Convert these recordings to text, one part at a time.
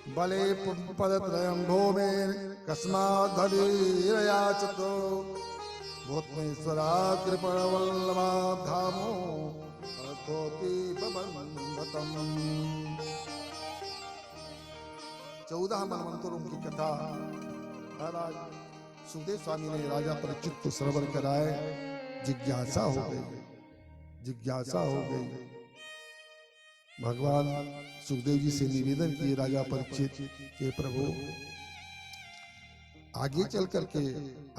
बले पदत्रयं भूमे कस्माद्धरीरयाचतो भूत्मेश्वरा कृपणवल्लभा धामो अर्थोपि बबन्धतम्। 14 मनवंतरों की कथा महाराज सुखदेव स्वामी ने राजा परीक्षित को श्रवण कराए। जिज्ञासा हो गई, जिज्ञासा हो गई। भगवान सुखदेव जी से निवेदन किए राजा परीक्षित के प्रभु आगे चल करके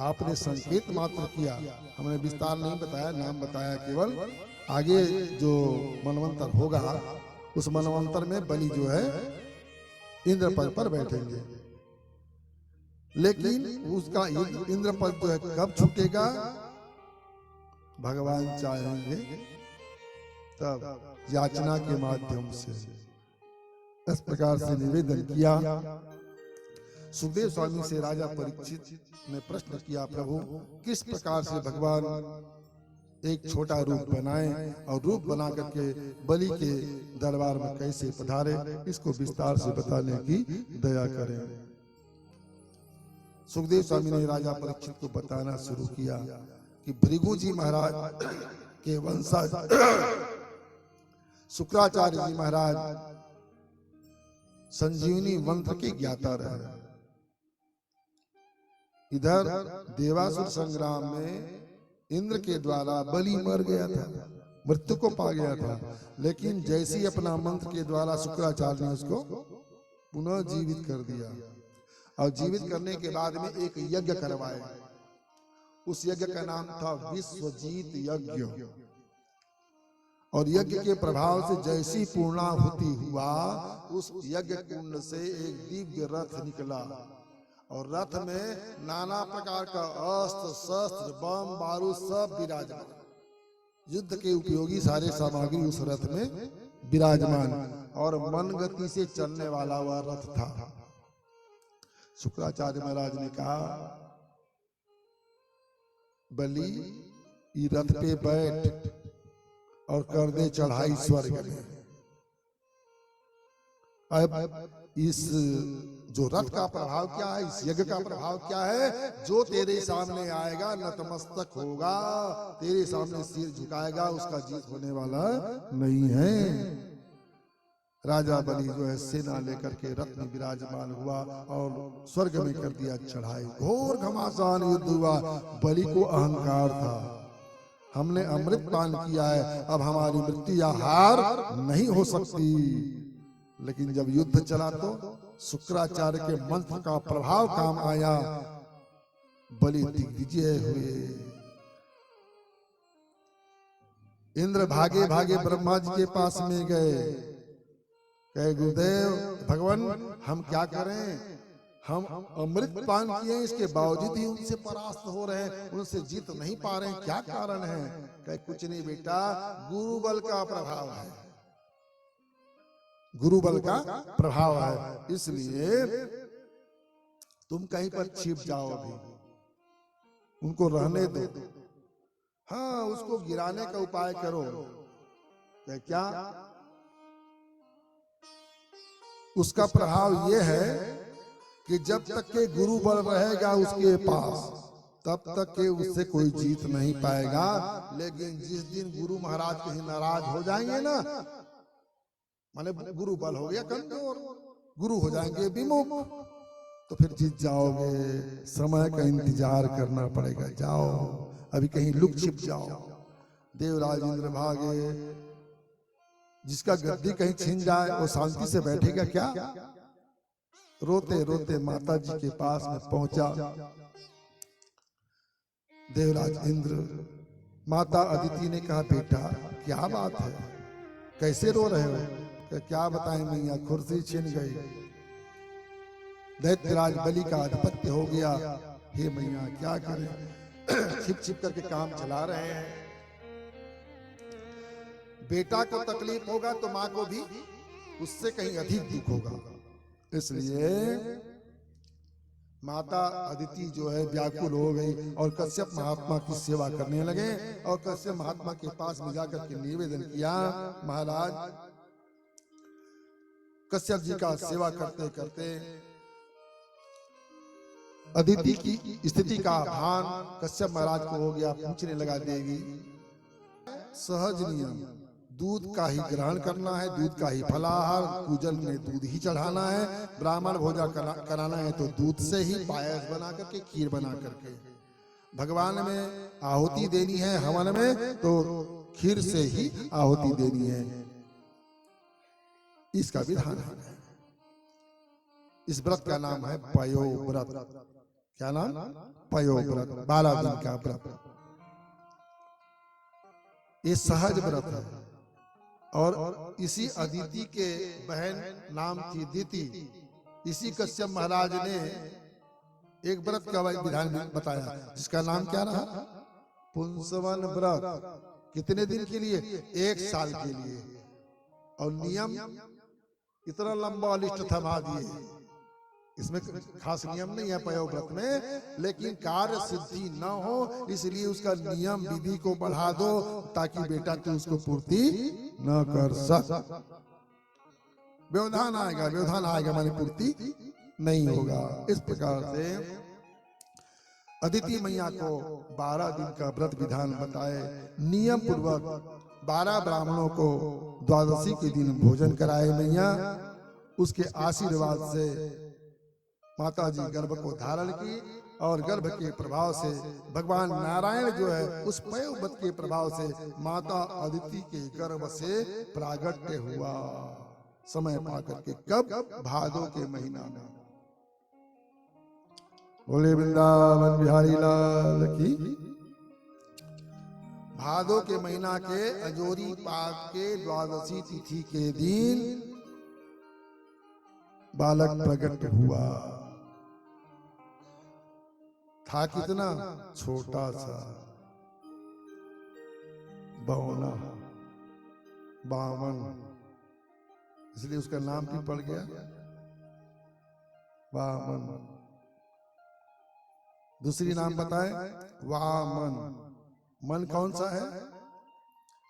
आपने संकेत मात्र किया, हमने विस्तार नहीं बताया, नाम बताया केवल। आगे जो मनवंतर होगा उस मनवंतर में बलि जो है इंद्र पद पर बैठेंगे, लेकिन उसका इंद्र पद जो है कब छूटेगा भगवान चाहेंगे तब याचना के माध्यम से। इस प्रकार से निवेदन किया। सुखदेव स्वामी से राजा परीक्षित ने प्रश्न किया, प्रभु किस प्रकार से भगवान एक छोटा रूप बनाए और रूप बना करके बलि के दरबार में कैसे पधारे, इसको विस्तार से बताने की दया करें। सुखदेव स्वामी ने राजा परीक्षित को बताना शुरू किया कि भृगु जी महाराज के वंशज शुक्राचार्य जी महाराज संजीवनी मंत्र के ज्ञाता रहे। इधर देवासुर संग्राम में इंद्र के द्वारा बलि मर गया था, मृत्यु को पा गया था, लेकिन जैसे ही अपना मंत्र के द्वारा शुक्राचार्य ने उसको पुनः जीवित कर दिया और जीवित करने के बाद में एक यज्ञ करवाए। उस यज्ञ का नाम था विश्वजीत यज्ञ। और यज्ञ के प्रभाव से जैसी पूर्णाहुति हुआ उस यज्ञ कुंड से एक दिव्य रथ निकला और रथ में नाना प्रकार का अस्त्र शस्त्र बम बारूद सब विराजमान, युद्ध के उपयोगी सारे सामग्री उस रथ में विराजमान और मन गति से चलने वाला वह रथ था। शुक्राचार्य महाराज ने कहा, बलि ये रथ पे बैठ और कर दे चढ़ाई स्वर्ग में। अब इस जो रथ का प्रभाव क्या है, इस यज्ञ का प्रभाव क्या है, जो तेरे सामने आएगा नतमस्तक होगा, तेरे सामने सिर झुकाएगा, उसका जीत होने वाला नहीं है। राजा बलि जो है सेना लेकर के रथ में विराजमान हुआ और स्वर्ग में कर दिया चढ़ाई। घोर घमासान युद्ध हुआ। बलि को अहंकार था, हमने अमृत पान किया है, अब हमारी मृत्यु या हार नहीं हो सकती। लेकिन जब युद्ध चला तो शुक्राचार्य के मंत्र का प्रभाव काम आया, बलि दिग्विजय हुए। इंद्र भागे भागे ब्रह्मा जी के पास में गए, कहे गुरुदेव भगवान हम क्या करें, हम अमृत पान किए इसके बावजूद ही उनसे परास्त हो रहे हैं, उनसे जीत नहीं पा रहे हैं, क्या कारण है। कहे कुछ नहीं बेटा, गुरु बल का प्रभाव है, गुरु बल का प्रभाव है, इसलिए तुम कहीं पर छिप जाओ, अभी उनको रहने दो, हाँ उसको गिराने का उपाय करो। क्या उसका प्रभाव यह है कि जब तक के गुरु बल रहेगा उसके पास तब तक के उससे कोई जीत नहीं पाएगा, लेकिन जिस दिन गुरु महाराज कहीं नाराज हो जाएंगे ना, माने गुरु बल हो गया कमजोर, गुरु हो जाएंगे विमुख, तो फिर जीत जाओगे। समय का इंतजार करना पड़ेगा, जाओ अभी कहीं लुक छिप जाओ। देवराज इंद्र भागे, जिसका गद्दी कहीं छिन जाए वो शांति से बैठेगा क्या। रोते रोते माता जी के पास में पहुंचा देवराज इंद्र। माता अदिति ने कहा, बेटा क्या बात है, कैसे रो रहे हो। क्या बताएं मैया, कुर्सी छिन गई, दैत्यराज बलि का आधिपत्य हो गया, हे मैया क्या करें। छिप छिप करके काम चला रहे हैं। बेटा को तकलीफ होगा तो माँ को भी उससे कहीं अधिक दुख होगा, इसलिए माता अदिति जो है व्याकुल हो गई और कश्यप महात्मा की सेवा करने लगे। और कश्यप महात्मा के पास में जाकर के निवेदन किया, महाराज कश्यप जी का सेवा करते करते अदिति की स्थिति का भान कश्यप महाराज को हो गया। पूछने लगा, देवी सहज नियम दूध का ही ग्रहण करना है, दूध का ही फलाहार, पूजन में दूध ही चढ़ाना है, ब्राह्मण भोजन कराना है तो दूध से ही पायस बना करके, खीर बना करके, भगवान में आहुति देनी है हवन में तो खीर से ही आहुति देनी है। इसका विधान है। इस व्रत का नाम है पयो व्रत। क्या नाम? पयो व्रत, 12 दिन का व्रत। ये सहज व्रत है। और इसी अदिति के बहन नाम थी दिति। इसी कश्यप महाराज ने एक व्रत का विधान बताया जिसका नाम क्या रहा? पुंसवन व्रत। कितने दिन के लिए? 1 साल के लिए। और नियम इतना लंबा लिस्ट थमा दिए। इसमें खास नियम नहीं है पयो व्रत में, लेकिन कार्य सिद्धि न हो इसलिए उसका नियम विधि को बढ़ा दो ताकि बेटा तू उसको पूर्ति न कर सक। व्यवधान आएगा माने पूर्ति नहीं होगा। इस प्रकार से अदिति मैया को 12 दिन का व्रत विधान बताए, नियम पूर्वक 12 ब्राह्मणों को द्वादशी के दिन भोजन कराए मैया। उसके आशीर्वाद से माता जी गर्भ को धारण की और गर्भ के प्रभाव से भगवान नारायण जो है उस पयो व्रत के प्रभाव से माता अदिति के गर्भ से प्रागट्य हुआ। समय पाकर के कब? भादो के महीना में। बोले वृंदावन बिहारी लाल की। भादो के महीना के अजोरी पाक के द्वादशी तिथि के दिन बालक प्रकट हुआ। था कितना? छोटा सा, बौना, बामन, इसलिए उसका नाम भी पड़ गया वामन। दूसरी नाम बताए वामन। मन कौन सा है?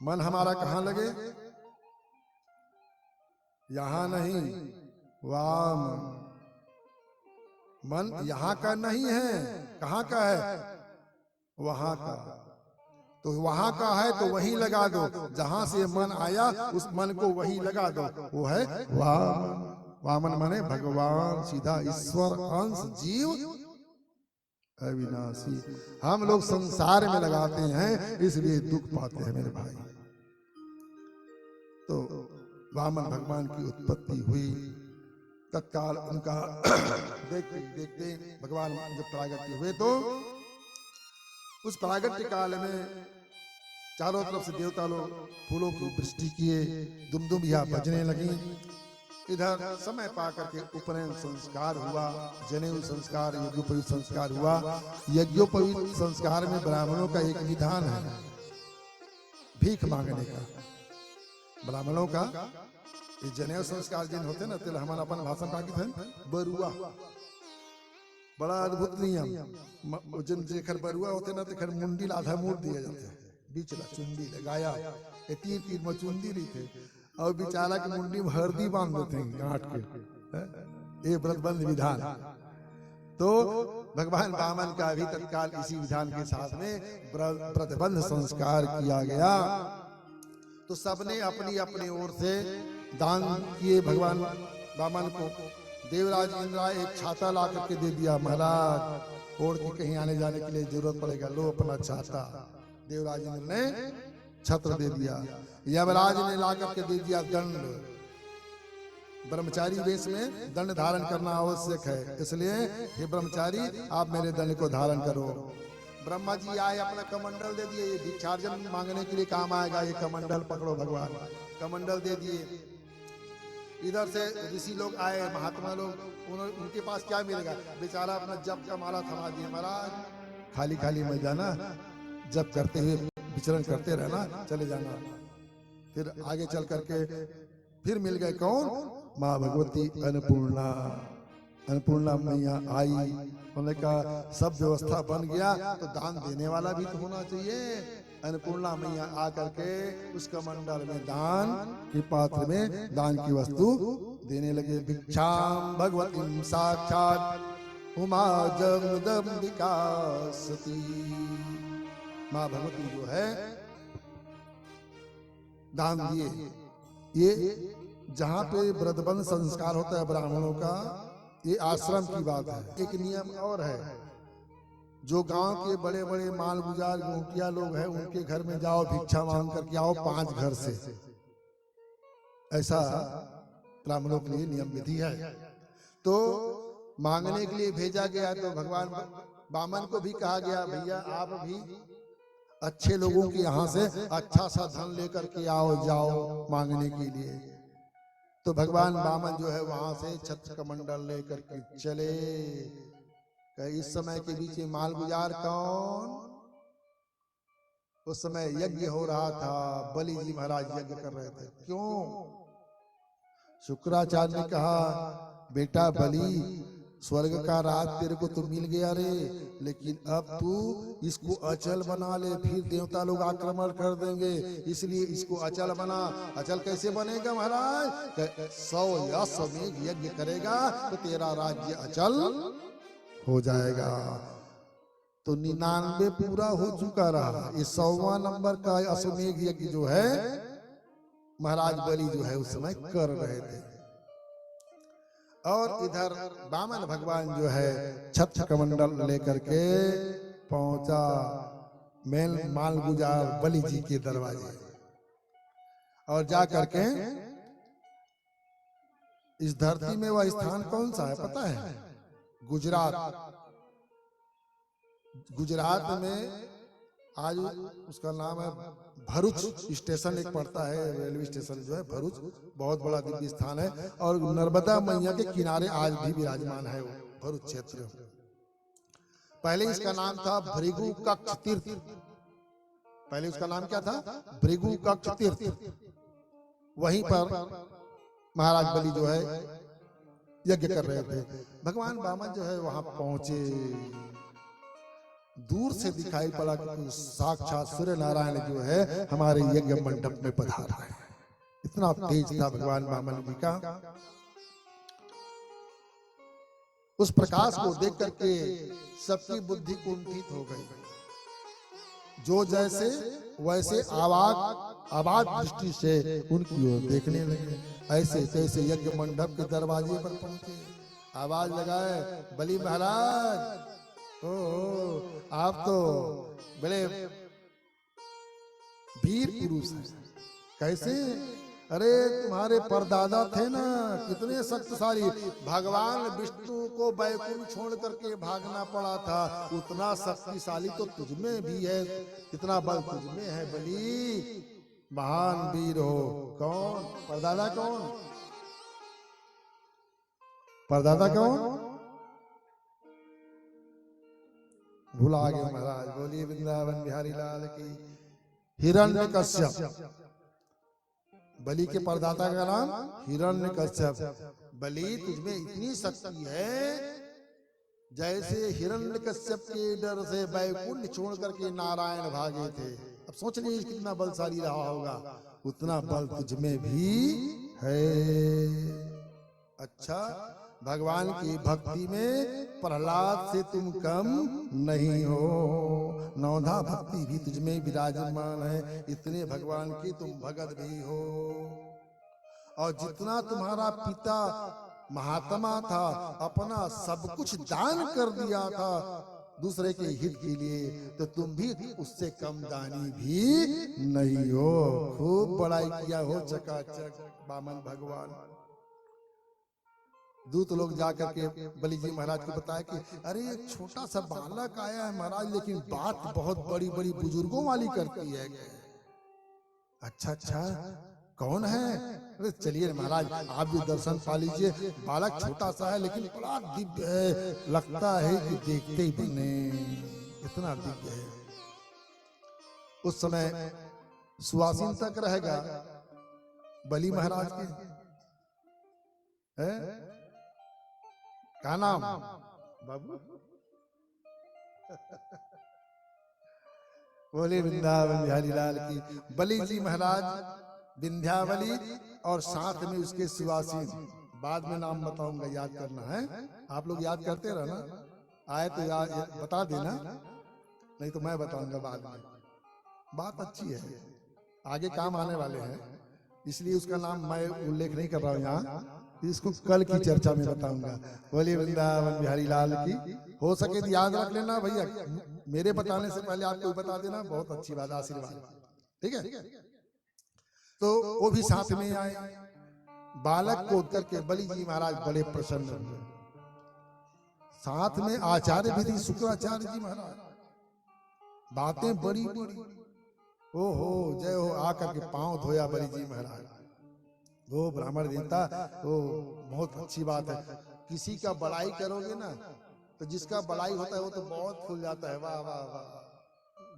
मन हमारा कहां लगे? यहां नहीं, वामन। मन यहां का नहीं है, कहां का है? वहां का। तो वहां का है तो वहीं लगा दो, जहां से मन आया उस मन को वहीं लगा दो, वो है वामन। वामन माने भगवान, सीधा ईश्वर अंश जीव अविनाशी। हम लोग संसार में लगाते हैं इसलिए दुख पाते हैं मेरे भाई। तो वामन भगवान की उत्पत्ति हुई। तत्काल उनका देखते देखते भगवान जब प्रागट्य हुए तो उस प्रागट्य काल में चारों तरफ से देवता लोग फूलों की वृष्टि किए, दुमदुमियां बजने लगी। इधर समय पाकर के उपनयन संस्कार हुआ, जनेऊ संस्कार, यज्ञोपवीत संस्कार हुआ। यज्ञोपवीत संस्कार में ब्राह्मणों का एक विधान है भीख मांगने का। ब्राह्मणों का ये जनेऊ संस्कार जिन होते ना, तेल हमारा अपन भाषण बाकी थे बरुआ, बड़ा अद्भुत नियम। जिन जेखर बरुआ होते ना तेखर मुंडी आधा मूड दिया जाते हैं, बीच ला चुंडी लगाया, ये 3 में चुंडी रही थे और बेचारा की मुंडी में हरदी बांध देते हैं गांठ के। ये व्रतबंध विधान। तो भगवान वामन का भी तत्काल इसी विधान के साथ में व्रतबंध संस्कार किया गया। तो सबने अपनी अपनी ओर से दान किए भगवान वामन को। देवराज इंद्र एक छाता ला करके दे दिया, महाराज ओढ़ के कहीं आने जाने के लिए जरूरत पड़ेगा, लो अपना छाता। देवराज इंद्र ने छत्र दे दिया। यमराज ने ला करके दे दिया दंड। ब्रह्मचारी वेश में दंड धारण करना आवश्यक है, इसलिए हे ब्रह्मचारी आप मेरे दंड को धारण करो। ब्रह्मा जी आए, अपना कमंडल दे दिए, ये भिक्षार्जन मांगने के लिए काम आएगा, ये कमंडल पकड़ो भगवान। कमंडल दे दिए। इधर से ऋषि लोग आए, महात्मा लोग, उनके पास क्या मिलेगा? बेचारा अपना जप का माला थमा दिया। महाराज खाली खाली मत जाना, जप करते हुए विचरण करते रहना, चले जाना। फिर आगे चल करके फिर मिल गए कौन? माँ भगवती अन्नपूर्णा। अन्नपूर्णा मैया आई, उन्होंने कहा सब व्यवस्था बन गया तो दान देने वाला भी तो होना चाहिए। अन्नपूर्णा मैया आकर के उस कमंडल में दान के पात्र में दान की वस्तु देने लगे भिक्षाम भगवतीम साक्षात उमा जगदम्बिका सती। माँ भगवती जो है दान दिए। ये जहाँ पे व्रतबंध संस्कार होता है ब्राह्मणों का, ये आश्रम की बात है। एक नियम और है, जो गांव के बड़े बड़े माल गुजार गोटिया लोग हैं उनके घर में जाओ भिक्षा मांग करके आओ 5 घर से, ऐसा ब्राह्मणों के लिए नियम विधि है। तो मांगने के लिए भेजा गया तो भगवान बामन को भी कहा गया भैया आप भी अच्छे लोगों के यहाँ से अच्छा सा धन लेकर के आओ जाओ मांगने के लिए। तो भगवान बामन जो है वहां से छत्र कमंडल लेकर के चले। इस समय के बीच में माल गुजार कौन? उस समय यज्ञ हो रहा था, बलि जी महाराज यज्ञ कर रहे थे। क्यों? शुक्राचार्य ने कहा बेटा बलि स्वर्ग का राज तेरे को तो मिल गया रे, लेकिन अब तू इसको अचल बना ले, फिर देवता लोग आक्रमण कर देंगे, इसलिए इसको अचल बना। अचल कैसे बनेगा महाराज? 100 अश्वमेध यज्ञ करेगा तो तेरा राज्य अचल हो जाएगा। तो 99 पूरा हो चुका रहा, ये 100वां नंबर का अश्वमेध यज्ञ जो है महाराज बलि जो है उस समय कर रहे थे। और इधर बामन भगवान जो है छत्र कमंडल लेकर के पहुंचा मेल माल गुजार बलि जी के दरवाजे, और जा करके इस धरती में वह स्थान कौन सा है पता है? गुजरात। गुजरात में आज उसका नाम है भरूच स्टेशन, एक पड़ता है रेलवे स्टेशन जो है भरूच, बहुत बड़ा दिव्य स्थान है। और नर्मदा मैया के किनारे आज भी विराजमान है वो भरूच क्षेत्र। पहले इसका नाम था भृगु कक्ष तीर्थ। पहले उसका नाम क्या था? भृगु कक्ष तीर्थ। वहीं पर महाराज बलि जो है यज्ञ कर रहे थे। भगवान बामन जो है वहां पहुंचे, दूर से दिखाई पड़ा कि साक्षात सूर्य नारायण जो है हमारे यज्ञ मंडप में पधार रहे हैं। इतना तेज था भगवान बामन जी का। उस प्रकाश को देख करके सबकी बुद्धि कुंठित हो गई। जो जैसे वैसे आवाज दृष्टि से उनकी ओर देखने लगे। ऐसे तैसे यज्ञ मंडप के दरवाजे पर पहुंचे, आवाज लगाए बलि महाराज ओ आप तो बड़े वीर पुरुष हैं। कैसे? अरे तुम्हारे परदादा थे ना, कितने शक्तिशाली। भगवान विष्णु को बैकुंठ छोड़ करके भागना पड़ा था, उतना शक्तिशाली तो तुझमें भी है। कितना बल तुझमें है बलि, महान वीर हो। कौन परदादा? कौन परदादा? कौन? भूला गए महाराज। बोलिए वृंदावन बिहारी लाल की। हिरण्यकश्यप, बलि के परदाता का नाम हिरण्यकश्यप। बलि तुझमें इतनी शक्ति है जैसे हिरण्यकश्यप के डर से बैकुंठ छोड़ करके नारायण भागे थे। अब सोच लीजिए कितना बलशाली रहा होगा, उतना बल तुझमें भी है। अच्छा, भगवान की भक्ति में प्रहलाद से तुम कम नहीं हो। नौधा भक्ति भी तुझमें विराजमान है, इतने भगवान की तुम भगत भी हो। और जितना तुम्हारा पिता महात्मा था, अपना सब कुछ दान कर दिया था दूसरे के हित के लिए, तो तुम भी उससे कम दानी भी नहीं हो। खूब बड़ाई किया हो चकाचक बामन भगवान। दूत लोग जाकर के बलि जी महाराज को बताया कि अरे एक छोटा सा बालक आया है महाराज, लेकिन बात बहुत बड़ी बड़ी बुजुर्गों वाली करती है। अच्छा अच्छा, कौन है? अरे चलिए महाराज आप भी दर्शन पा लीजिए। बालक छोटा सा है लेकिन बड़ा दिव्य है, लगता है कि देखते ही बने, इतना दिव्य है। उस समय सुवासिन तक रहेगा बलि महाराज के है का नाम बाबू। बोले वृंदावन बिहारी लाल की। बलि जी महाराज विंध्यावली और साथ में उसके सुवासिन बाद में नाम बताऊंगा, याद करना है। आप लोग याद करते रहना, आए तो याद बता देना, नहीं तो मैं बताऊंगा बाद में। बात अच्छी है, आगे काम आने वाले हैं, इसलिए उसका नाम मैं उल्लेख नहीं कर रहा हूँ यहाँ, इसको कल की चर्चा में बताऊंगा। बोलिए वृंदावन बिहारी लाल की। हो सके तो याद रख लेना भैया, मेरे बताने से पहले आपको बता देना, बहुत अच्छी बात, आशीर्वाद। ठीक है, तो वो भी साथ में आए। बालक को करके बलि जी महाराज बड़े प्रसन्न हुए। साथ में आचार्य विधि शुक्राचार्य जी महाराज, बातें बड़ी बड़ी, ओ हो जय हो, आकर के पांव धोया बलि जी महाराज। वो ब्राह्मण देवता, वो बहुत अच्छी बात है। किसी का बड़ाई करोगे ना, तो जिसका बड़ाई होता है वो तो बहुत फूल जाता है, वाह वाह वाह,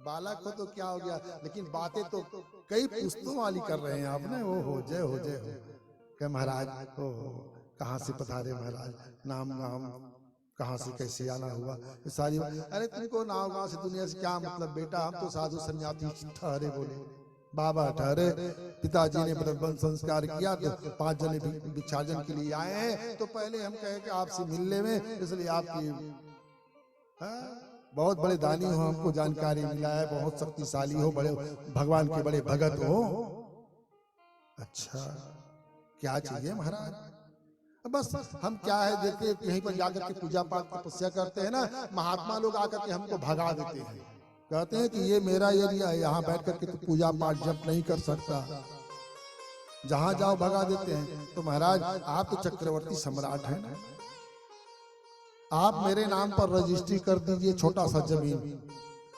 बालक को तो क्या हो गया, लेकिन बातें तो कई पुस्तों वाली कर रहे हैं आपने। ओ हो जय हो जय हो, क्या महाराज, ओ कहाँ से पधारे महाराज, नाम नाम कहाँ से कैसे आना हुआ, सारी। अरे तुमको नाव गांव से दुनिया से क्या मतलब बेटा, हम तो साधु सन्यासी ठहरे, बोले बाबा ठहरे, पिताजी ने बंद संस्कार किया तो 5 जने भिक्षार्जन के लिए आए हैं, तो पहले हम कहे कि आपसे मिलने में, इसलिए आपकी बहुत बड़े दानी हो, हमको जानकारी मिला है, बहुत शक्तिशाली हो, बड़े भगवान के बड़े भगत हो। अच्छा क्या चाहिए महाराज? बस हम क्या है, देखते यहीं पर जाकर के पूजा पाठ तपस्या करते हैं ना, महात्मा लोग आकर के हमको भगा देते हैं, कहते हैं कि ये मेरा एरिया है, यहाँ बैठ करके तो पूजा पाठ जब नहीं कर सकता, जहां जाओ भगा देते हैं। तो महाराज आप तो चक्रवर्ती सम्राट हैं ना, आप मेरे नाम पर रजिस्ट्री कर दीजिए छोटा सा जमीन,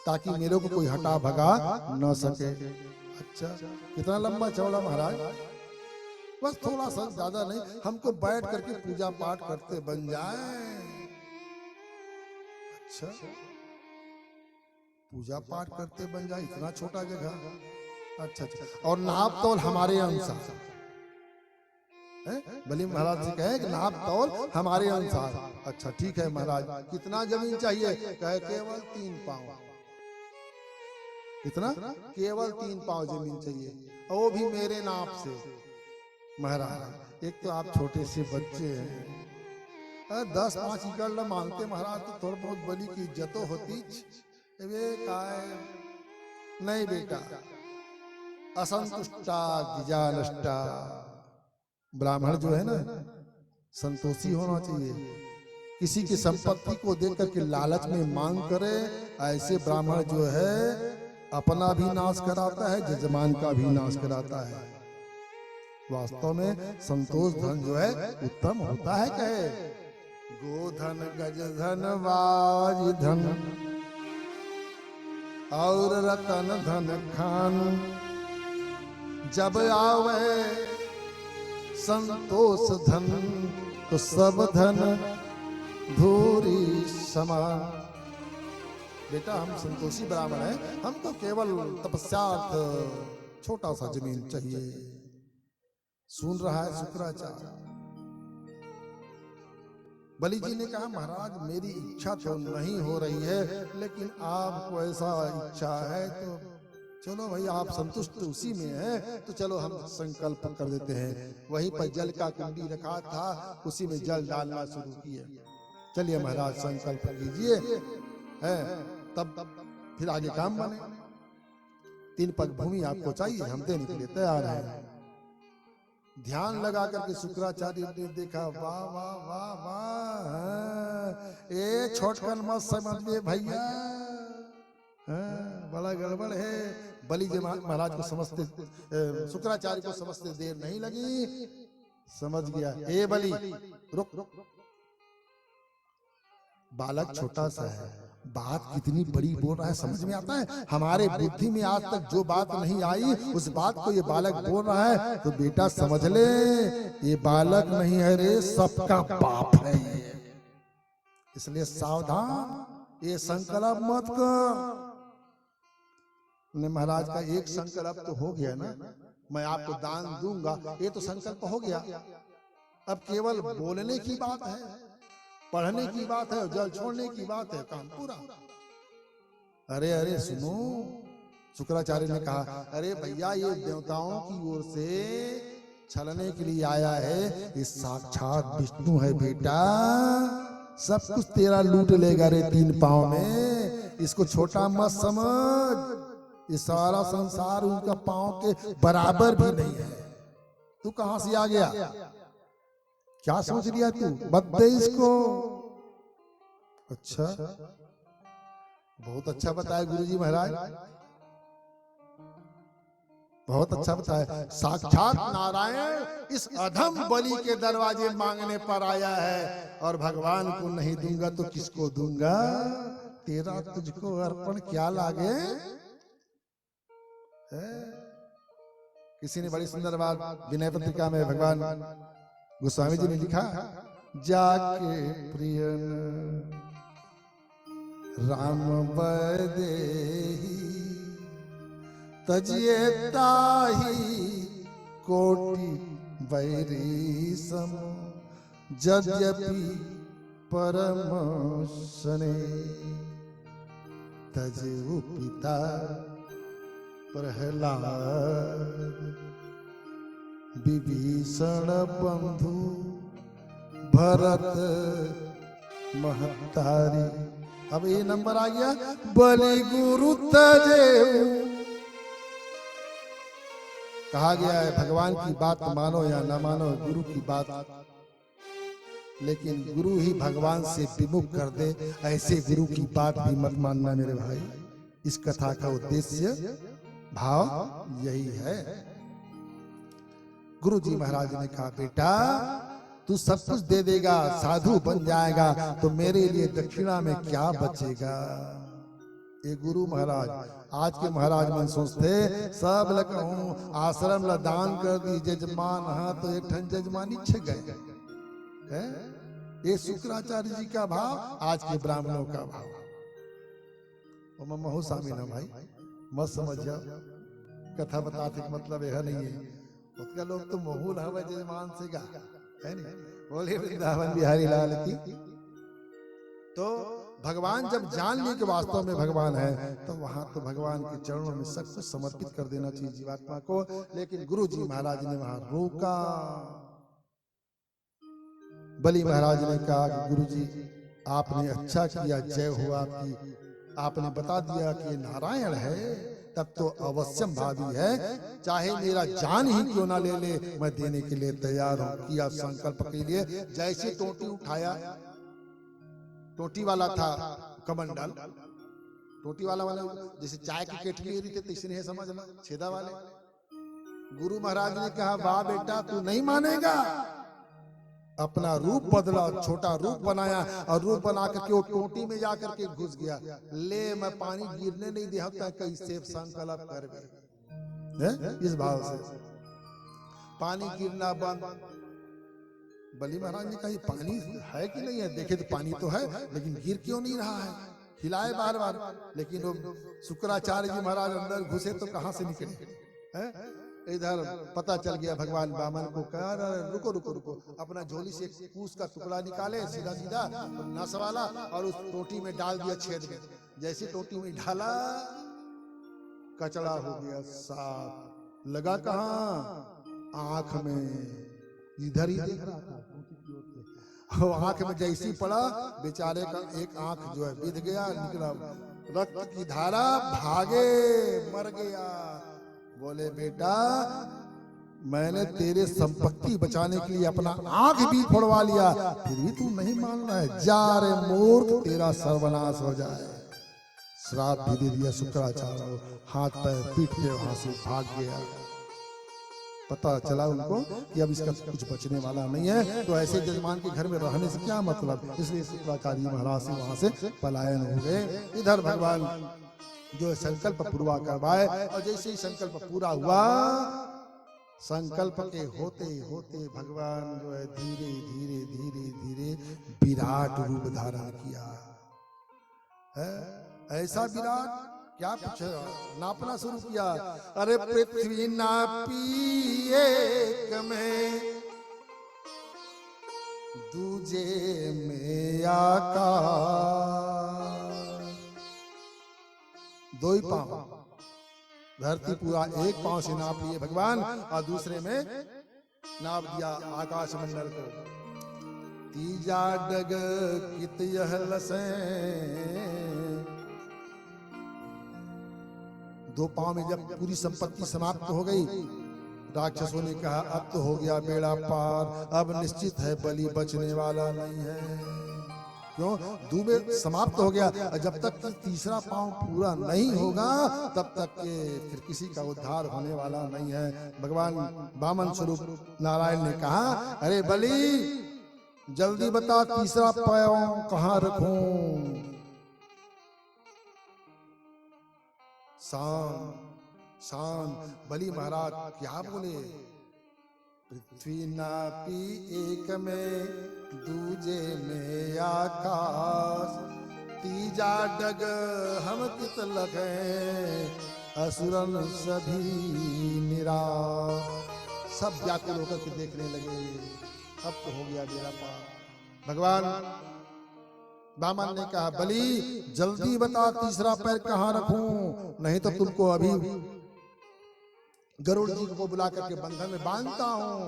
ताकि मेरे को कोई हटा भगा न सके। अच्छा कितना लंबा चौड़ा महाराज? बस थोड़ा सा, ज्यादा नहीं, हमको बैठ करके पूजा पाठ करते बन जाए। अच्छा पूजा पाठ करते बन जाए, इतना छोटा जगह? अच्छा अच्छा, और नाप तौल हमारे अनुसार, बलि महाराज जी कहे कि नाप तौल हमारे अनुसार। अच्छा ठीक है महाराज, कितना जमीन चाहिए? कहे केवल 3 पांव। कितना? केवल 3 पांव जमीन चाहिए, और वो भी मेरे नाप से। महाराज एक तो आप छोटे से बच्चे हैं, 10-5 एकड़ न मांगते महाराज, तो थोड़ा बहुत बलि की इज्जत होती। नहीं बेटा, असंतुष्टा गिजानष्टा, ब्राह्मण जो है ना संतोषी होना चाहिए, किसी की संपत्ति को देख करके लालच में मांग करे, ऐसे ब्राह्मण जो है अपना भी नाश कराता है, जजमान का भी नाश कराता है। वास्तव में संतोष धन जो है उत्तम होता है। कहे गोधन गज धन वाज धन और रतन धन खान, जब आवे संतोष धन तो सब धन धूरी समान। बेटा हम संतोषी ब्राह्मण हैं, हमको केवल तपस्यार्थ छोटा सा जमीन चाहिए। सुन रहा है शुक्राचार्य? बलि जी ने कहा महाराज मेरी इच्छा तो नहीं हो रही है, लेकिन आपको ऐसा इच्छा है तो चलो भाई, आप संतुष्ट उसी में हैं, तो चलो हम संकल्प कर देते हैं। वहीं पर जल का कुंडी रखा था, उसी में जल डालना शुरू किए। चलिए महाराज संकल्प कीजिए, तब फिर आगे काम बने। 3 पग भूमि आपको चाहिए, हम देने के लिए तैयार हैं। ध्यान लगा करके शुक्राचार्य ने देखा, वाह वाह वाह वाह, ए छोटकन मत समझिए भैया, बड़ा गड़बड़ है। बलि जी महाराज को समझते, शुक्राचार्य को समझते देर नहीं लगी, समझ गया। ए बलि रुक, बालक छोटा सा है, बात कितनी बड़ी बोल रहा है समझ में आता है। हमारे बुद्धि में आज तक जो बात नहीं आई, उस बात को ये बालक बोल रहा है, तो बेटा समझ ले ये बालक नहीं है रे, सबका बाप है ये। इसलिए सावधान, ये संकल्प मत कर। महाराज का एक संकल्प तो हो गया ना, मैं आपको दान दूंगा, ये तो संकल्प हो गया। अब केवल बोलने की बात है, पढ़ने की बात है, जल छोड़ने की बात है, काम पूरा। अरे अरे सुनो, शुक्राचार्य ने कहा, अरे भैया ये देवताओं की ओर से छलने के लिए आया है, ये साक्षात विष्णु है बेटा। सब कुछ तेरा लूट लेगा रे 3 पांव में। इसको छोटा मत समझ, ये सारा संसार उनका पांव के बराबर भी नहीं है। तू कहां से आ गया? क्या सोच लिया तू? मत दे इसको। अच्छा, बहुत अच्छा बताया गुरुजी महाराज, बहुत अच्छा बताया। साक्षात नारायण इस अधम बलि के दरवाजे मांगने पर आया है, और भगवान को नहीं दूंगा तो किसको दूंगा? तेरा तुझको अर्पण क्या लागे? किसी ने बड़ी सुंदर बात विनय पत्रिका में भगवान गोस्वामी जी ने लिखा, जाके प्रियन राम बदेही तजिए ताही कोटि बैरी सम, यद्यपि परम सने तजेऊ पिता प्रहलाद, विभीषण बंधु भरत महतारी। अब ये नंबर आ गया, बलि गुरु तजेऊ। कहा गया है भगवान की बात मानो या ना मानो, गुरु की बात, लेकिन गुरु ही भगवान से विमुख कर दे, ऐसे गुरु की बात भी मत मानना मेरे भाई। इस कथा का उद्देश्य भाव यही है। गुरु जी महाराज ने कहा, बेटा तू सब कुछ दे देगा, साधु बन जाएगा, तो मेरे लिए दक्षिणा में क्या बचेगा? ये गुरु महाराज, आज के महाराज मन सोचते सब लकहूं आश्रम ला दान कर दी जजमान, हाँ तो एक ठन जजमानी छिक गए। ये शुक्राचार्य जी का भाव, आज के ब्राह्मणों का भाव। महू स्वामी ना भाई मत समझ जाओ, कथा बताते मतलब यह नहीं है। उसका लोग तो महूल हवे जजमान से गा है नहीं। बोले वृंदावन बिहारी लाल की। तो भगवान जब जान ली कि वास्तव में भगवान है, तो वहां तो भगवान के चरणों में सब कुछ समर्पित कर देना चाहिए जीवात्मा को। लेकिन गुरु जी महाराज ने वहां रोका। बलि महाराज ने कहा कि गुरु जी आपने अच्छा किया, जय हो आपकी। आपने बता दिया कि ये नारायण है, तब तो अवश्यम भावी है, चाहे मेरा जान ही क्यों ना ले ले, मैं देने के लिए तैयार हूं। किया संकल्प के लिए, जैसे टोटी उठाया, टोटी वाला था कमंडल, टोटी वाला जैसे चाय की केटली थे तीसरी है, समझ लो छेदा वाले। गुरु महाराज ने कहा, वाह बेटा तू नहीं मानेगा। अपना रूप बदला, छोटा रूप बनाया, और रूप बना करके वो टोटी में जाकर के घुस गया। ले मैं पानी गिरने नहीं दिया, कैसे संकल्प कर गए इस भाव से पानी गिरना बंद। बलि महाराज ने कहा पानी है कि नहीं है, देखे तो पानी तो है, लेकिन गिर क्यों नहीं रहा है? हिलाए बार बार, लेकिन वो शुक्राचार्य जी महाराज अंदर घुसे तो कहां से निकले? इधर पता चल गया भगवान बामन को, कहा रुको रुको रुको, अपना झोली से कूस का टुकड़ा निकाले सीधा सीधा नस वाला, और उस टोटी में डाल दिया छेद में। जैसे टोटी में डाला, कचड़ा हो गया साफ। लगा कहां? आंख में। इधर ही देख रहा था, आंख में जैसी पड़ा, बेचारे का एक आंख जो है बिध गया, निकला रक्त की धारा, भागे, मर गया। बोले बेटा मैंने तेरे संपत्ति बचाने के लिए अपना आंख भी फोड़वा लिया, फिर भी तू नहीं मान रहा है। जा रे मूर्ख, तेरा सर्वनाश हो जाए। श्राप भी दे दिया शुक्राचार्य, हाथ पैर पीट के वहां से भाग गया। पता चला उनको कि अब इसका कुछ बचने वाला नहीं है, तो ऐसे जजमान के घर में रहने से क्या मतलब। इसलिए शुक्राचार्य महाराज से वहां से पलायन हो गए। इधर भगवान जो संकल्प पूरा करवाए, और जैसे ही संकल्प पूरा हुआ, संकल्प के होते होते भगवान जो है धीरे धीरे धीरे धीरे विराट रूप धारण किया है। ऐसा विराट क्या कुछ नापना शुरू किया। अरे पृथ्वी नापी एक में, दूजे में आकाश। दो ही पांव, धरती पूरा एक पांव से नाप लिए भगवान, और दूसरे में नाप दिया आकाश मंडल को। तीजा डग कित यह लसें, दो पांव में जब पूरी संपत्ति समाप्त हो गई, राक्षसों ने कहा अब तो हो गया बेड़ा पार, अब निश्चित है बलि बचने वाला नहीं है। क्यों? दूबे समाप्त हो गया, और जब तक कि तीसरा पांव पूरा नहीं होगा तब तक के फिर किसी का उद्धार होने वाला नहीं है। भगवान वामन स्वरूप नारायण ने कहा, अरे बलि जल्दी बता तीसरा पांव कहां रखूं। शान बलि महाराज क्या बोले, पृथ्वी नापी एक में दूजे में आकाश, तीजा डग हम कित लगे असुरन सभी निराश। सब व्याकुल होकर के देखने लगे, अब तो हो गया बेड़ा पार। भगवान वामन ने कहा, बलि जल्दी बता तीसरा पैर कहां रखूं, नहीं तो तुमको अभी गरुड़ जी को बुला करके बंधन में बांधता हूं।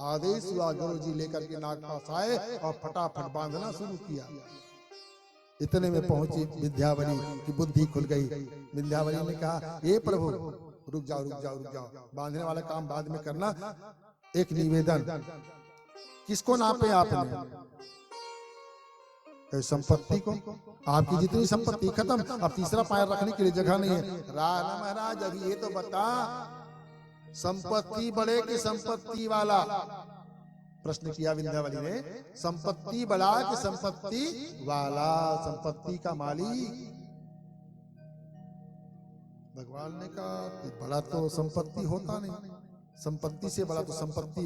आदेश हुआ, गरुड़ जी लेकर के नाग पास आए और फटाफट बांधना शुरू किया। इतने में पहुंची विंध्यावली की बुद्धि खुल गई। विंध्यावली ने कहा, हे प्रभु रुक जाओ रुक जाओ रुक जाओ, बांधने वाला काम बाद में करना। एक निवेदन, किसको नापे आपने? संपत्ति को। आपकी जितनी संपत्ति खत्म, अब तीसरा पैर रखने के लिए जगह नहीं है। राणा महाराज अभी ये तो बता, संपत्ति बड़े कि संपत्ति वाला? प्रश्न किया विंध्यावली ने। संपत्ति बड़ा कि संपत्ति वाला? संपत्ति का मालिक। भगवान ने कहा कि बड़ा तो संपत्ति होता नहीं, संपत्ति से बड़ा तो संपत्ति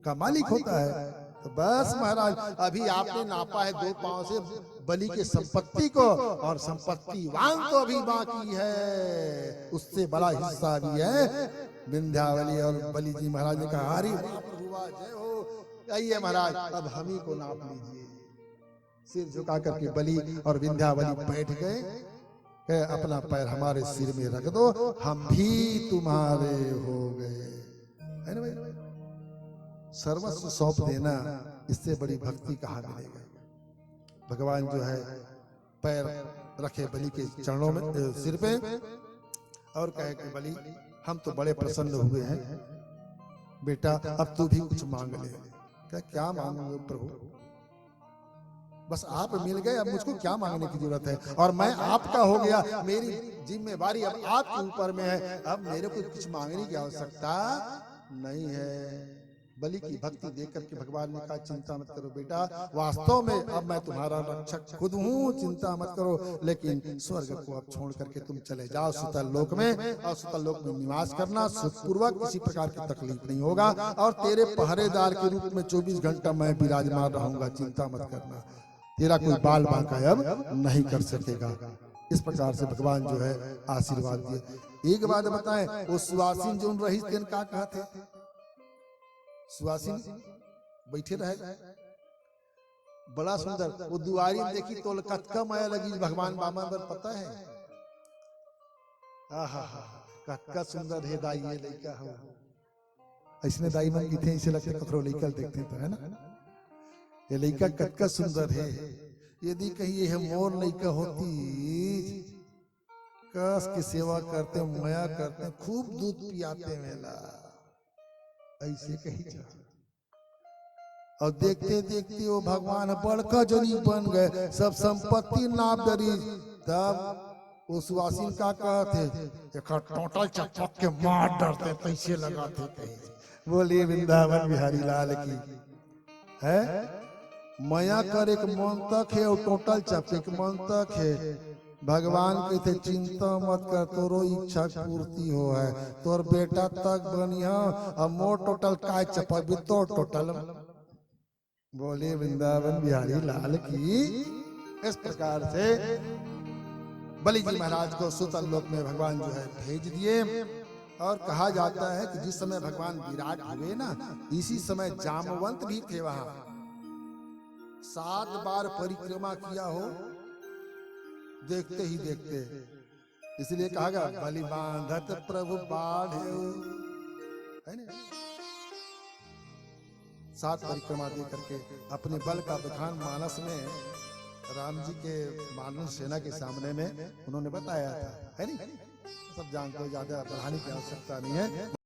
का मालिक होता है। तो बस महाराज अभी आपने नापा है दो पांव से बलि के संपत्ति को, और संपत्तिवान तो अभी बाकी है, उससे बड़ा हिस्सा भी है। विंध्यावली और बलि जी महाराज ने कहा, हरि जय हो। आइए महाराज अब हम ही को नाप लीजिए। सिर झुका करके बलि और विंध्यावली बैठ गए। अपना पैर हमारे सिर में रख दो, हम भी तुम्हारे हो गए। है ना भाई? सर्वस्व सौंप देना, इससे बड़ी भक्ति कहाँ मिलेगा। भगवान जो है पैर रखे बलि के चरणों में, सिर पे, और कहे कि बलि हम तो बड़े प्रसन्न हुए हैं, बेटा अब तू भी कुछ मांग ले। क्या मांगोगे प्रभु? बस आप मिल गए, अब मुझको क्या मांगने की जरूरत है, और मैं आपका हो गया, मेरी जिम्मेवारी अब आपके ऊपर में है, अब मेरे को कुछ मांगने की आवश्यकता नहीं है। बलि की भक्ति देख करके भगवान ने कहा, चिंता मत करो बेटा, वास्तव में अब मैं तुम्हारा रक्षक खुद हूँ, चिंता मत करो। लेकिन स्वर्ग को अब छोड़ करके तुम चले जाओ सुतल लोक में, और सुतल लोक में निवास करना, सुखपूर्वक, किसी प्रकार की तकलीफ नहीं होगा, और तेरे पहरेदार के रूप में 24 घंटा मैं विराजमान रहूंगा, चिंता मत करना, तेरा कोई बाल बांका अब नहीं कर सकेगा। इस प्रकार से भगवान जो है आशीर्वाद दिए। एक बात बताएं, वो सुवासिन जो रही दिन का कहते, सुवासिन बैठे रहे, बड़ा सुंदर, वो दुआरी में देखी तो कतका माया लगी भगवान वामन पर, पता है? आहा कतका सुंदर है दाई, ये लड़का हो। इसने दाई मन की थे, इसे लगते कथरो लड़का देखते तो, है ना? ये लड़का कतका सुंदर है। यदि कहीं ये मोर लड़का होती, कस की सेवा करते, माया करते, खूब दूध पियाते मेला, ऐसे कही जा। और देखते देखते वो भगवान बड़का जनी बन गए, सब संपत्ति नाप दरी। तब वो सुवासिन का कहते, टोटल चपक के मार डरते, पैसे लगाते कहीं। बोलिए वृंदावन बिहारी लाल की है। माया कर एक मन तक है, और टोटल चप एक मन तक है। भगवान कहते चिंता मत कर, तोरो इच्छा पूर्ति हो है, तोर बेटा तक बनिया, और मोर टोटल काय चपा भी तो टोटल। बोले वृंदावन बिहारी लाल की। इस प्रकार से बलि जी महाराज को सुतल लोक में भगवान जो है भेज दिए। और कहा जाता है कि जिस समय भगवान विराट हुए ना, इसी समय जामवंत भी थे वहां। 7 बार परिक्रमा किया हो देखते ही देखते, इसलिए कहा गया बलि बांधत प्रभु बाढ़, है ना? 7 परिक्रमा दे करके अपने बल का बखान मानस में राम जी के मानस सेना के सामने में उन्होंने बताया था, है नहीं? सब जानते हो, ज्यादा बढ़ाने की आवश्यकता नहीं है।